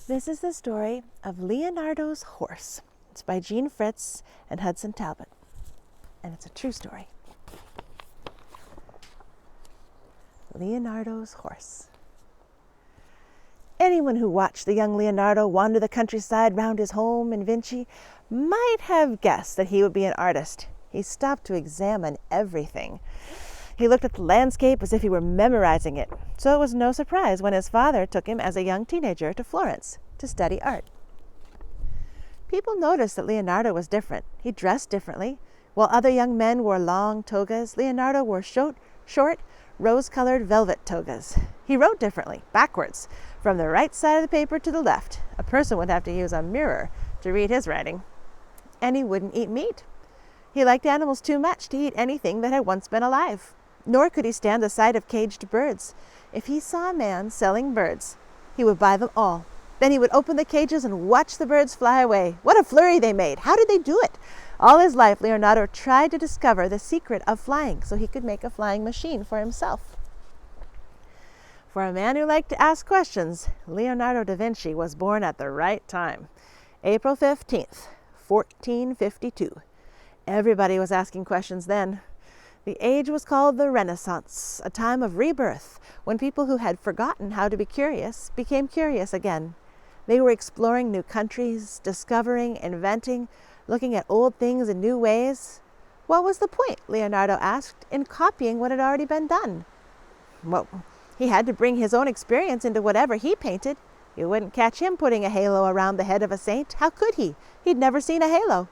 This is the story of Leonardo's horse. It's by Jean Fritz and Hudson Talbot, and it's a true story. Leonardo's horse. Anyone who watched the young Leonardo wander the countryside round his home in Vinci might have guessed that he would be an artist. He stopped to examine everything. He looked at the landscape as if he were memorizing it, so it was no surprise when his father took him as a young teenager to Florence to study art. People noticed that Leonardo was different. He dressed differently. While other young men wore long togas, Leonardo wore short, rose-colored velvet togas. He wrote differently, backwards, from the right side of the paper to the left. A person would have to use a mirror to read his writing. And he wouldn't eat meat. He liked animals too much to eat anything that had once been alive. Nor could he stand the sight of caged birds. If he saw a man selling birds, he would buy them all. Then he would open the cages and watch the birds fly away. What a flurry they made! How did they do it? All his life, Leonardo tried to discover the secret of flying so he could make a flying machine for himself. For a man who liked to ask questions, Leonardo da Vinci was born at the right time. April 15th, 1452. Everybody was asking questions then. The age was called the Renaissance, a time of rebirth, when people who had forgotten how to be curious became curious again. They were exploring new countries, discovering, inventing, looking at old things in new ways. What was the point, Leonardo asked, in copying what had already been done? Well, he had to bring his own experience into whatever he painted. You wouldn't catch him putting a halo around the head of a saint. How could he? He'd never seen a halo.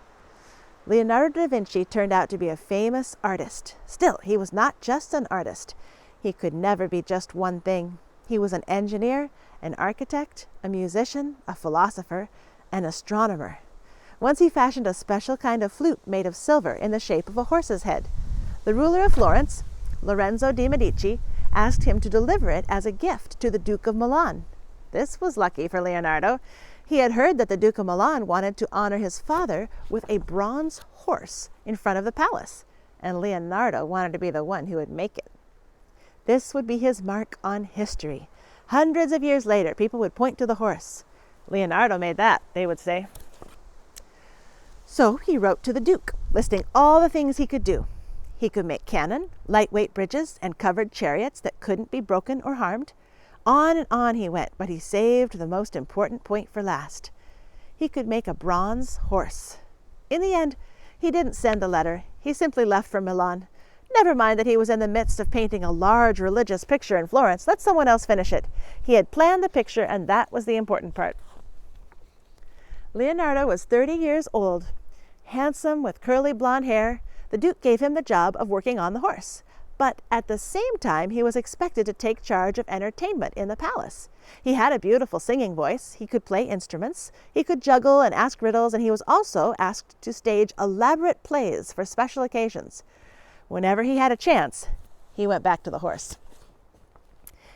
Leonardo da Vinci turned out to be a famous artist. Still, he was not just an artist. He could never be just one thing. He was an engineer, an architect, a musician, a philosopher, an astronomer. Once he fashioned a special kind of flute made of silver in the shape of a horse's head. The ruler of Florence, Lorenzo de' Medici, asked him to deliver it as a gift to the Duke of Milan. This was lucky for Leonardo. He had heard that the Duke of Milan wanted to honor his father with a bronze horse in front of the palace, and Leonardo wanted to be the one who would make it. This would be his mark on history. Hundreds of years later, people would point to the horse. Leonardo made that, they would say. So he wrote to the Duke, listing all the things he could do. He could make cannon, lightweight bridges, and covered chariots that couldn't be broken or harmed. On and on he went, but he saved the most important point for last. He could make a bronze horse. In the end, he didn't send the letter. He simply left for Milan. Never mind that he was in the midst of painting a large religious picture in Florence. Let someone else finish it. He had planned the picture, and that was the important part. Leonardo was 30 years old. Handsome, with curly blonde hair, the Duke gave him the job of working on the horse. But at the same time, he was expected to take charge of entertainment in the palace. He had a beautiful singing voice. He could play instruments. He could juggle and ask riddles, and he was also asked to stage elaborate plays for special occasions. Whenever he had a chance, he went back to the horse.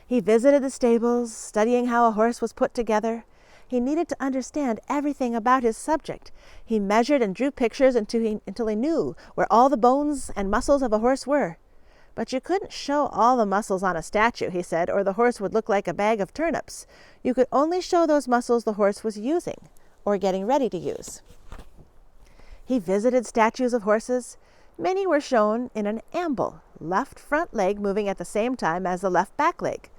He visited the stables, studying how a horse was put together. He needed to understand everything about his subject. He measured and drew pictures until he knew where all the bones and muscles of a horse were. But you couldn't show all the muscles on a statue, he said, or the horse would look like a bag of turnips. You could only show those muscles the horse was using, or getting ready to use. He visited statues of horses. Many were shown in an amble, left front leg moving at the same time as the left back leg.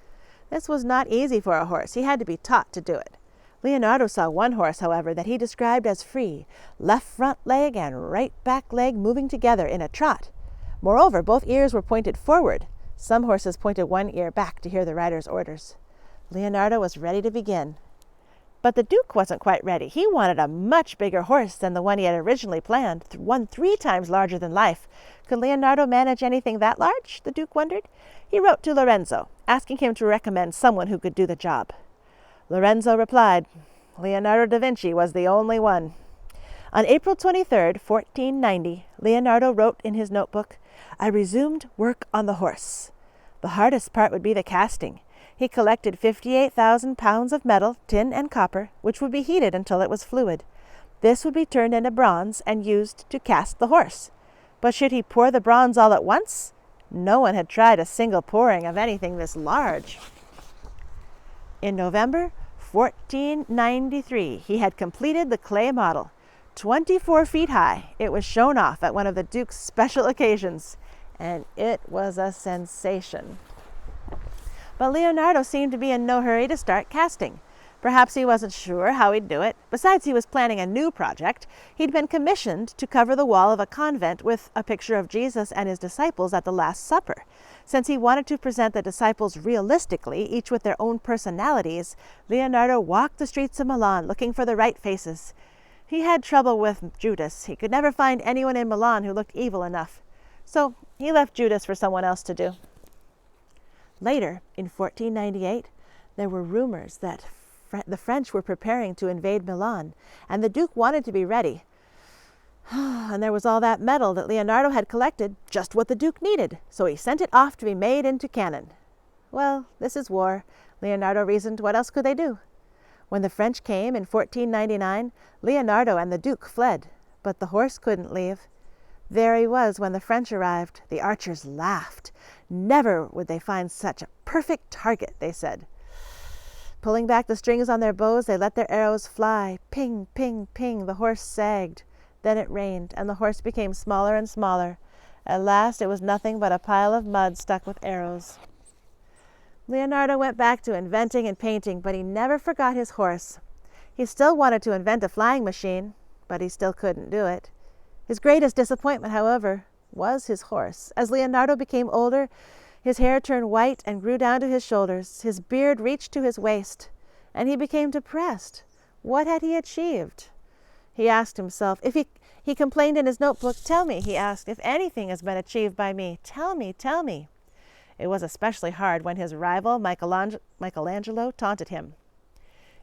This was not easy for a horse. He had to be taught to do it. Leonardo saw one horse, however, that he described as free, left front leg and right back leg moving together in a trot. Moreover, both ears were pointed forward. Some horses pointed one ear back to hear the rider's orders. Leonardo was ready to begin. But the Duke wasn't quite ready. He wanted a much bigger horse than the one he had originally planned, one 3 times larger than life. Could Leonardo manage anything that large? The Duke wondered. He wrote to Lorenzo, asking him to recommend someone who could do the job. Lorenzo replied, Leonardo da Vinci was the only one. On April 23rd, 1490, Leonardo wrote in his notebook, I resumed work on the horse. The hardest part would be the casting. He collected 58,000 pounds of metal, tin and copper, which would be heated until it was fluid. This would be turned into bronze and used to cast the horse. But should he pour the bronze all at once? No one had tried a single pouring of anything this large. In November 1493, he had completed the clay model. 24 feet high, it was shown off at one of the Duke's special occasions, and it was a sensation. But Leonardo seemed to be in no hurry to start casting. Perhaps he wasn't sure how he'd do it. Besides, he was planning a new project. He'd been commissioned to cover the wall of a convent with a picture of Jesus and his disciples at the Last Supper. Since he wanted to present the disciples realistically, each with their own personalities, Leonardo walked the streets of Milan looking for the right faces. He had trouble with Judas. He could never find anyone in Milan who looked evil enough. So he left Judas for someone else to do. Later, in 1498, there were rumors that the French were preparing to invade Milan, and the Duke wanted to be ready. And there was all that metal that Leonardo had collected, just what the Duke needed, so he sent it off to be made into cannon. Well, this is war, Leonardo reasoned. What else could they do? When the French came in 1499, Leonardo and the Duke fled, but the horse couldn't leave. There he was when the French arrived. The archers laughed. Never would they find such a perfect target, they said. Pulling back the strings on their bows, they let their arrows fly. Ping, ping, ping, the horse sagged. Then it rained, and the horse became smaller and smaller. At last it was nothing but a pile of mud stuck with arrows. Leonardo went back to inventing and painting, but he never forgot his horse. He still wanted to invent a flying machine, but he still couldn't do it. His greatest disappointment, however, was his horse. As Leonardo became older, his hair turned white and grew down to his shoulders. His beard reached to his waist, and he became depressed. What had he achieved? He asked himself. He complained in his notebook. "Tell me," he asked, "if anything has been achieved by me. Tell me, tell me." It was especially hard when his rival, Michelangelo, taunted him.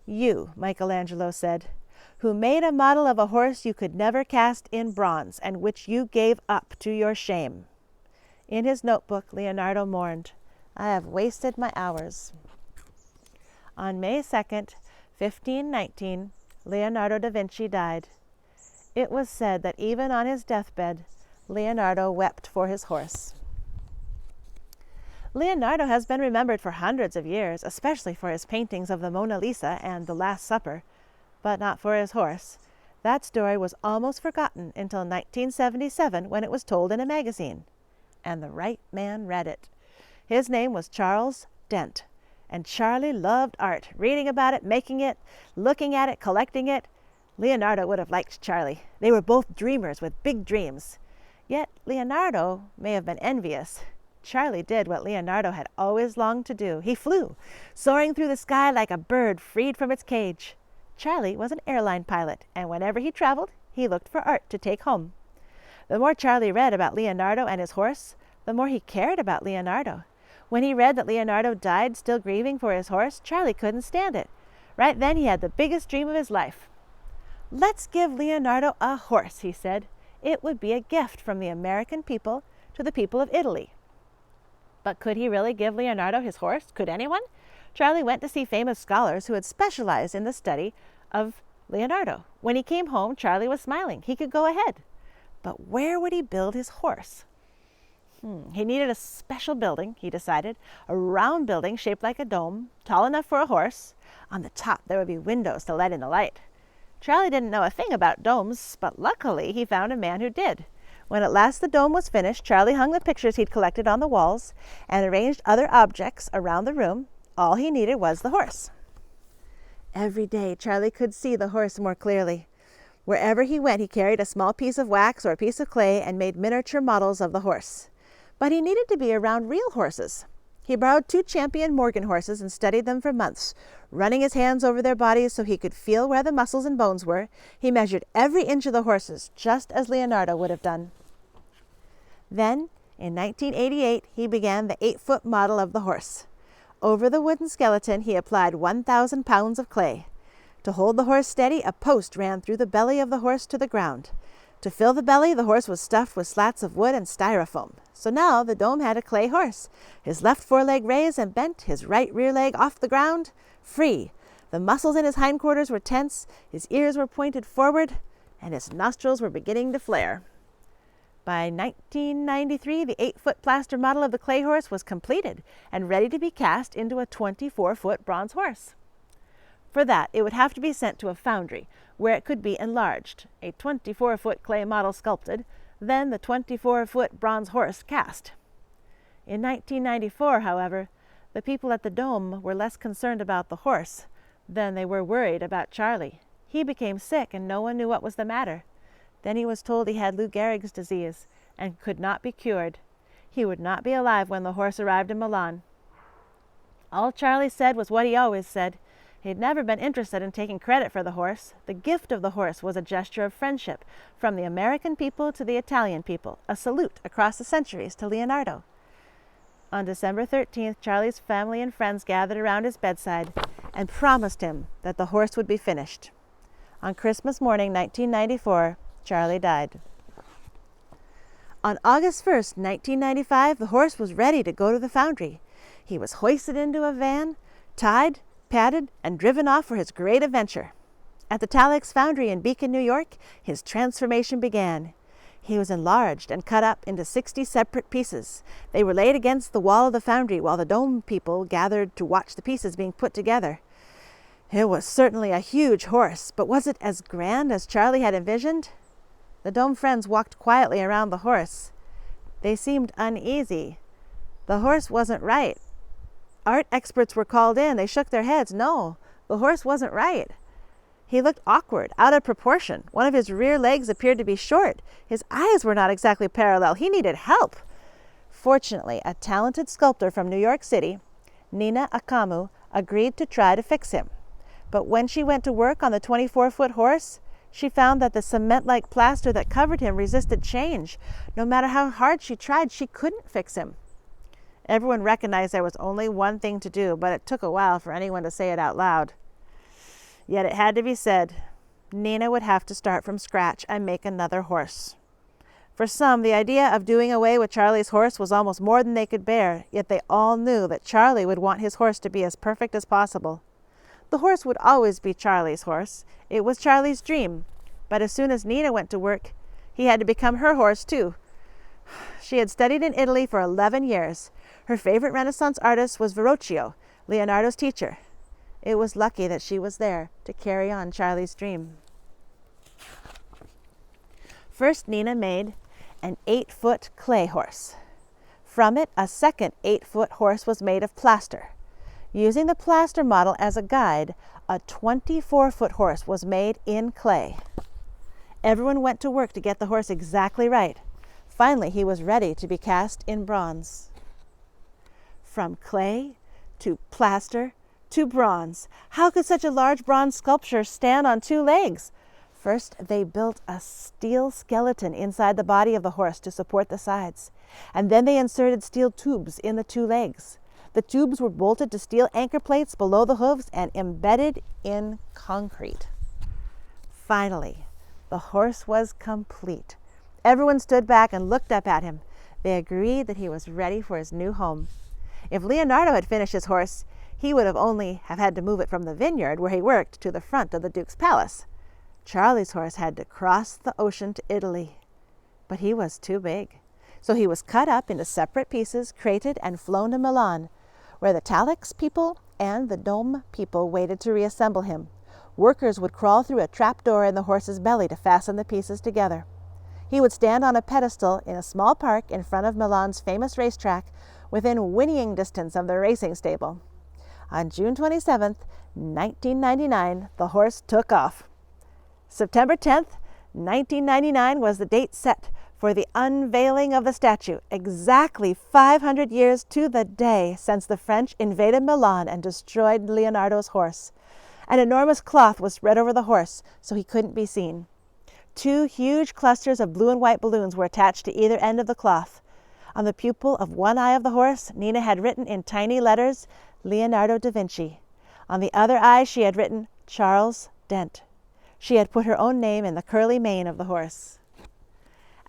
"You," Michelangelo said, "who made a model of a horse you could never cast in bronze, and which you gave up to your shame." In his notebook, Leonardo mourned, "I have wasted my hours." On May 2nd, 1519, Leonardo da Vinci died. It was said that even on his deathbed, Leonardo wept for his horse. Leonardo has been remembered for hundreds of years, especially for his paintings of the Mona Lisa and the Last Supper, but not for his horse. That story was almost forgotten until 1977 when it was told in a magazine. And the right man read it. His name was Charles Dent, and Charlie loved art, reading about it, making it, looking at it, collecting it. Leonardo would have liked Charlie. They were both dreamers with big dreams. Yet Leonardo may have been envious. Charlie did what Leonardo had always longed to do. He flew, soaring through the sky like a bird freed from its cage. Charlie was an airline pilot, and whenever he traveled, he looked for art to take home. The more Charlie read about Leonardo and his horse, the more he cared about Leonardo. When he read that Leonardo died still grieving for his horse, Charlie couldn't stand it. Right then he had the biggest dream of his life. "Let's give Leonardo a horse," he said. "It would be a gift from the American people to the people of Italy." But could he really give Leonardo his horse? Could anyone? Charlie went to see famous scholars who had specialized in the study of Leonardo. When he came home, Charlie was smiling. He could go ahead. But where would he build his horse? He needed a special building, he decided, a round building shaped like a dome, tall enough for a horse. On the top there would be windows to let in the light. Charlie didn't know a thing about domes, but luckily he found a man who did. When at last the dome was finished, Charlie hung the pictures he'd collected on the walls and arranged other objects around the room. All he needed was the horse. Every day Charlie could see the horse more clearly. Wherever he went, he carried a small piece of wax or a piece of clay and made miniature models of the horse. But he needed to be around real horses. He borrowed 2 champion Morgan horses and studied them for months, running his hands over their bodies so he could feel where the muscles and bones were. He measured every inch of the horses, just as Leonardo would have done. Then, in 1988, he began the 8-foot model of the horse. Over the wooden skeleton, he applied 1,000 pounds of clay. To hold the horse steady, a post ran through the belly of the horse to the ground. To fill the belly, the horse was stuffed with slats of wood and styrofoam. So now the dome had a clay horse. His left foreleg raised and bent, his right rear leg off the ground, free. The muscles in his hindquarters were tense, his ears were pointed forward, and his nostrils were beginning to flare. By 1993, the 8-foot plaster model of the clay horse was completed and ready to be cast into a 24-foot bronze horse. For that, it would have to be sent to a foundry, where it could be enlarged, a 24-foot clay model sculpted, then the 24-foot bronze horse cast. In 1994, however, the people at the Dome were less concerned about the horse than they were worried about Charlie. He became sick and no one knew what was the matter. Then he was told he had Lou Gehrig's disease and could not be cured. He would not be alive when the horse arrived in Milan. All Charlie said was what he always said. He had never been interested in taking credit for the horse. The gift of the horse was a gesture of friendship from the American people to the Italian people, a salute across the centuries to Leonardo. On December 13th, Charlie's family and friends gathered around his bedside and promised him that the horse would be finished. On Christmas morning, 1994, Charlie died. On August 1st, 1995, the horse was ready to go to the foundry. He was hoisted into a van, tied, padded, and driven off for his great adventure. At the Talix foundry in Beacon, New York, his transformation began. He was enlarged and cut up into 60 separate pieces. They were laid against the wall of the foundry while the Dome people gathered to watch the pieces being put together. It was certainly a huge horse, but was it as grand as Charlie had envisioned? The Dome friends walked quietly around the horse. They seemed uneasy. The horse wasn't right. Art experts were called in. They shook their heads. No, the horse wasn't right. He looked awkward, out of proportion. One of his rear legs appeared to be short. His eyes were not exactly parallel. He needed help. Fortunately, a talented sculptor from New York City, Nina Akamu, agreed to try to fix him. But when she went to work on the 24-foot horse, she found that the cement-like plaster that covered him resisted change. No matter how hard she tried, she couldn't fix him. Everyone recognized there was only one thing to do, but it took a while for anyone to say it out loud. Yet it had to be said. Nina would have to start from scratch and make another horse. For some, the idea of doing away with Charlie's horse was almost more than they could bear, yet they all knew that Charlie would want his horse to be as perfect as possible. The horse would always be Charlie's horse. It was Charlie's dream. But as soon as Nina went to work, he had to become her horse too. She had studied in Italy for 11 years. Her favorite Renaissance artist was Verrocchio, Leonardo's teacher. It was lucky that she was there to carry on Charlie's dream. First, Nina made an 8-foot clay horse. From it, a second 8-foot horse was made of plaster. Using the plaster model as a guide, a 24-foot horse was made in clay. Everyone went to work to get the horse exactly right. Finally, he was ready to be cast in bronze. From clay to plaster to bronze. How could such a large bronze sculpture stand on 2 legs? First, they built a steel skeleton inside the body of the horse to support the sides, and then they inserted steel tubes in the 2 legs. The tubes were bolted to steel anchor plates below the hooves and embedded in concrete. Finally, the horse was complete. Everyone stood back and looked up at him. They agreed that he was ready for his new home. If Leonardo had finished his horse, he would have only had to move it from the vineyard where he worked to the front of the Duke's palace. Charlie's horse had to cross the ocean to Italy. But he was too big. So he was cut up into separate pieces, crated, and flown to Milan, where the Talix people and the Dome people waited to reassemble him. Workers would crawl through a trapdoor in the horse's belly to fasten the pieces together. He would stand on a pedestal in a small park in front of Milan's famous racetrack, within whinnying distance of the racing stable. On June 27, 1999, the horse took off. September 10th, 1999 was the date set for the unveiling of the statue, exactly 500 years to the day since the French invaded Milan and destroyed Leonardo's horse. An enormous cloth was spread over the horse so he couldn't be seen. 2 huge clusters of blue and white balloons were attached to either end of the cloth. On the pupil of one eye of the horse, Nina had written in tiny letters, Leonardo da Vinci. On the other eye, she had written, Charles Dent. She had put her own name in the curly mane of the horse.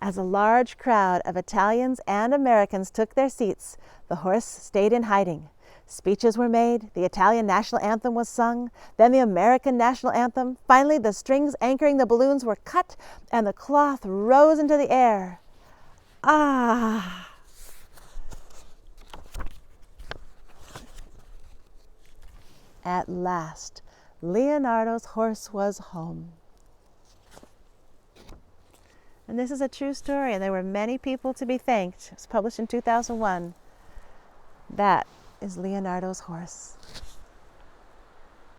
As a large crowd of Italians and Americans took their seats, the horse stayed in hiding. Speeches were made, the Italian national anthem was sung, then the American national anthem. Finally, the strings anchoring the balloons were cut, and the cloth rose into the air. Ah! At last, Leonardo's horse was home. And this is a true story, and there were many people to be thanked. It was published in 2001. That is Leonardo's horse.